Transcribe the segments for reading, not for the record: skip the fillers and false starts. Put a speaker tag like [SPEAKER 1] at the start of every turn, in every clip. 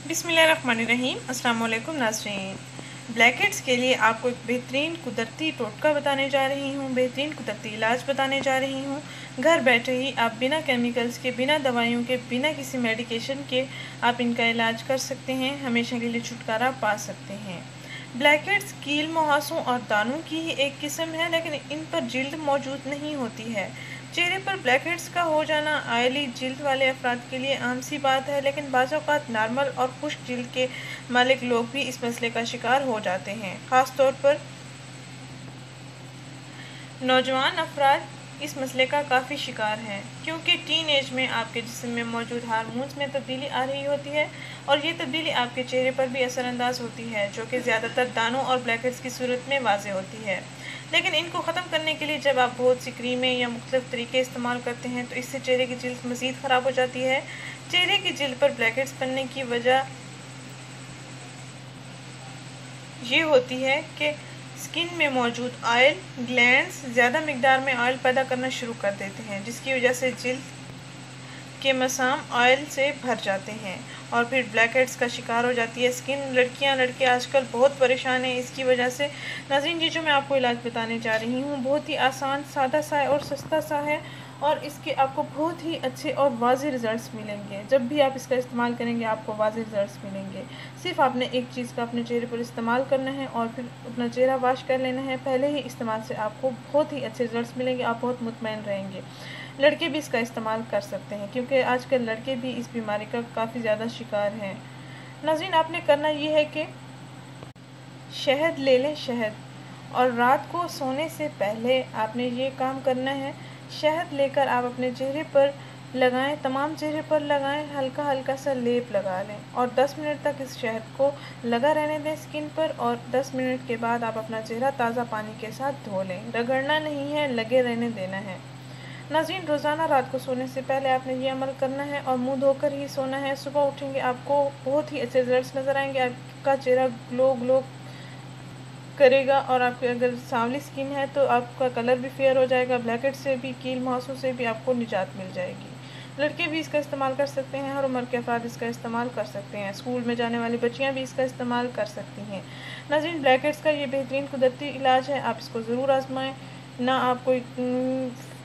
[SPEAKER 1] बिस्मिल्लाहिर्रहमानिर्रहीम। अस्सलाम वालेकुम नाज़रीन। ब्लैक हेड्स के लिए आपको एक बेहतरीन कुदरती टोटका बताने जा रही हूँ, बेहतरीन कुदरती इलाज बताने जा रही हूँ। घर बैठे ही आप बिना केमिकल्स के, बिना दवाइयों के, बिना किसी मेडिकेशन के आप इनका इलाज कर सकते हैं, हमेशा के लिए छुटकारा पा सकते हैं। ब्लैक हेड्स कील, मुहासों और दानों की ही एक किस्म है, लेकिन इन पर जिल्द मौजूद नहीं होती है। चेहरे पर ब्लैक हेड्स का हो जाना आयली जिल्द वाले अफराद के लिए आम सी बात है, लेकिन बाज़ औक़ात नॉर्मल और खुश्क जिल्द के मालिक लोग भी इस मसले का शिकार हो जाते हैं। ख़ास तौर पर नौजवान अफराद इस मसले का काफ़ी शिकार हैं, क्योंकि टीन एज में आपके जिस्म में मौजूद हार्मोन्स में तब्दीली आ रही होती है और ये तब्दीली आपके चेहरे पर भी असरअंदाज होती है, जो कि ज़्यादातर दानों और ब्लैक हेड्स की सूरत में वाज़े होती है। लेकिन इनको ख़त्म करने के लिए जब आप बहुत सी क्रीमें या मुख्तलिफ तरीके इस्तेमाल करते हैं तो इससे चेहरे की जिल्द मज़ीद ख़राब हो जाती है। चेहरे की जिल्द पर ब्लैक हेड्स बनने की वजह ये होती है कि स्किन में मौजूद ऑयल ग्लैंड्स ज़्यादा मिकदार में ऑयल पैदा करना शुरू कर देते हैं, जिसकी वजह से जिल्द के मसाम ऑयल से भर जाते हैं और फिर ब्लैक हेड्स का शिकार हो जाती है स्किन। लड़कियां लड़के आजकल बहुत परेशान हैं इसकी वजह से। नाज़रीन, ये जो मैं आपको इलाज बताने जा रही हूँ बहुत ही आसान, सादा सा है और सस्ता सा है और इसके आपको बहुत ही अच्छे और वाज़ेह रिज़ल्ट्स मिलेंगे। जब भी आप इसका इस्तेमाल करेंगे आपको वाज़ेह रिज़ल्ट्स मिलेंगे। सिर्फ आपने एक चीज़ का अपने चेहरे पर इस्तेमाल करना है और फिर अपना चेहरा वॉश कर लेना है। पहले ही इस्तेमाल से आपको बहुत ही अच्छे रिज़ल्ट्स मिलेंगे, आप बहुत मुतमईन रहेंगे। लड़के भी इसका इस्तेमाल कर सकते हैं, क्योंकि आजकल लड़के भी इस बीमारी का काफ़ी ज़्यादा शिकार हैं। नाज़रीन, आपने करना ये है कि शहद ले लें, शहद, और रात को सोने से पहले आपने ये काम करना है। शहद लेकर आप अपने चेहरे पर लगाएं, तमाम चेहरे पर लगाएं, हल्का हल्का सा लेप लगा लें और 10 मिनट तक इस शहद को लगा रहने दें स्किन पर और 10 मिनट के बाद आप अपना चेहरा ताज़ा पानी के साथ धो लें। रगड़ना नहीं है, लगे रहने देना है। नाज़रीन, रोज़ाना रात को सोने से पहले आपने ये अमल करना है और मुंह धोकर ही सोना है। सुबह उठेंगे आपको बहुत ही अच्छे रिजल्ट्स नज़र आएंगे, आपका चेहरा ग्लो ग्लो करेगा और आपके अगर सांवली स्किन है तो आपका कलर भी फेयर हो जाएगा। ब्लैक हेड्स से भी, कील मुहासों से भी आपको निजात मिल जाएगी। लड़के भी इसका इस्तेमाल कर सकते हैं, हर उम्र के अफराद इसका इस्तेमाल कर सकते हैं। स्कूल में जाने वाली बच्चियां भी इसका इस्तेमाल कर सकती हैं। नाज़रीन, ब्लैक हेड्स का ये बेहतरीन कुदरती इलाज है, आप इसको ज़रूर आजमाएं। ना आप कोई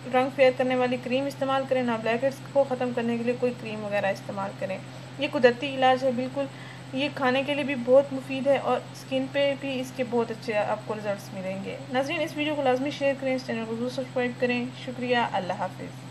[SPEAKER 1] रंग फेयर करने वाली क्रीम इस्तेमाल करें, ना ब्लैक हेड्स को ख़त्म करने के लिए कोई क्रीम वगैरह इस्तेमाल करें। ये कुदरती इलाज है बिल्कुल। ये खाने के लिए भी बहुत मुफीद है और स्किन पे भी इसके बहुत अच्छे आपको रिजल्ट्स मिलेंगे। नाज़रीन, इस वीडियो को लाजमी शेयर करें, इस चैनल को ज़रूर सब्सक्राइब करें। शुक्रिया, अल्लाह हाफिज़।